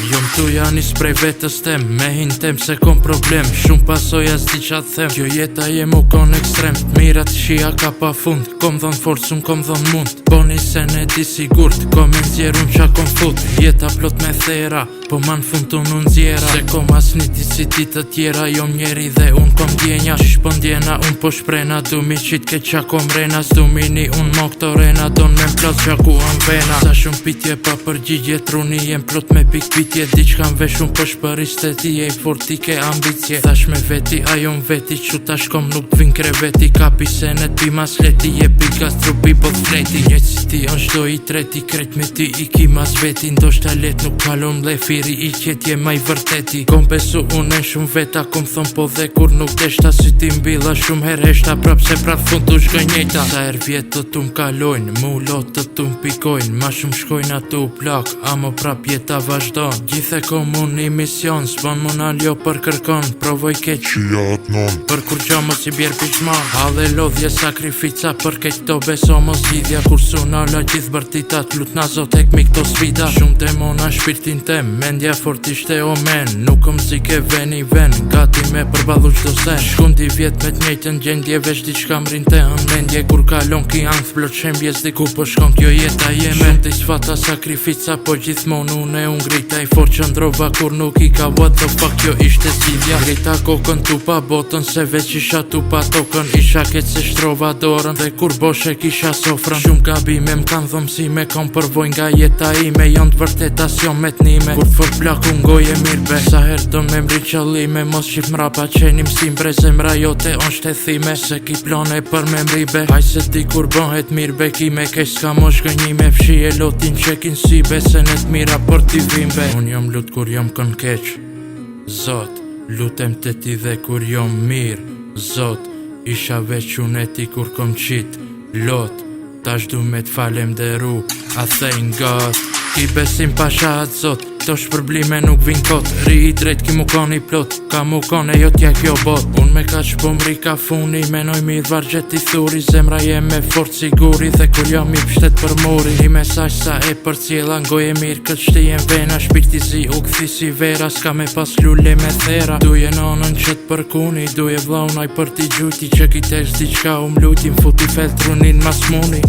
Jom tu janis prej vetës tem, me hin tem se kom problem. Shumë pasoja s'di qa them, kjo jeta jem u kon ekstrem. Mirat shia ka pa fund, kom dhon forcun, kom dhon mund. Boni se ne di sigurt, kom e nxjerun qa kom fut. Jeta plot me thera, po man fund unë nxjera. Se kom as niti si ti të tjera, jom njeri dhe unë kom djenja. Shpo ndjena, unë po shprena, du mi qit ke qa kom rena. S'du mini unë mo këto rena, don me mplot qa ku am vena. Sa shumë pitje pa përgjigje, truni jem plot me pik pitje. Diqkan vesh unë po shpëriste ti e fort ti ke ambicje. Thash me veti, ajo m'veti, që tash kom nuk vin kreveti. Kapi se në ti mas leti, je pikas trupi po t'fleti. Njëtë si ti on shdo i treti, kret me ti i ki mas veti. Ndoshta let nuk kalon lefiri, i qetje maj vërteti. Kom besu unë e shumë veta, kom thon po dhe kur nuk deshta. Si ti mbila shumë her heshta, prap se prap fund t'u shgënjeta. Sa her vjet të t'u m'kalojnë, mu lot të t'u m'pikojnë. Ma shumë shkojnë atu plak, amo prap jeta vazhdon. Gjithe kom unë i mision, s'bon mu naljo për kërkon. Provoj keq Qia atë non për kur gjo mos i bjer pishma. Hale lodhje sakrifica, për keq to beso mos zidhja. Kur su nala gjith bërtita, t'lut na zot ek mi këto sfida. Shumë demona shpirtin tem, mendja fort ishte omen. Nuk kom si ke veni ven, gati me përballu qdo sen. Shkundi vjet me t'njejtën gjendje, veç diçka mrinte ën mendje. Kur kalon ki angth plot shembje, s'di ku po shkon kjo jeta jeme. Shumë t'i sfata sakrifica, po gjithmon unë e unë grita. I fort që ndrova kur nuk i ka what the fuck, kjo ishte zidhja. Grita kokën tu pa botën, se veç isha tu pa tokën. Isha keq se shtrova dorën, dhe kur boshe kisha sofrën. Shumë gabime m'kan dhomësime, kom përvoj nga jeta ime. Jon t'vërteta s'jon me t'nime, kur fort plaku ngoje mirbe. Sa her do me mri qëllime, mos qip mrapa qeni msim bre. Zemra jote on shtethime, se ki plane për me mribe. Haj se di kur bëhet mirbe, ki me kesh s'ka mo shgënjime. Fshi e lotin qekin sybe, se ne t'mira për t'i vimbe. Unë jom lut kur jom kën keq, Zot, lutem të ti dhe kur jom mirë. Zot, isha veç unë e ti kur kom qit lot. Tash du me t'falem deru, I thank God. Ki besim pasha atë zot, to shpërblime nuk vin kot. Ri i drejt ki mu koni plot, ka mu kone jo t'ja kjo bot. Unë me ka që po mri ka funi, menoj mi dvargjet i thuri. Zemra jem me fort siguri, dhe kur jam i pështet për mori. Një mesaj sa e për cjela, ngoje mirë këtë shtijen vena. Shpirti zi u këthi si vera, s'ka me pas lulle me thera. Duje nonën qët për kuni, duje vlaunaj për t'i gjuti. Që ki tesh diqka u mluti, m'futi feltrunin mas muni.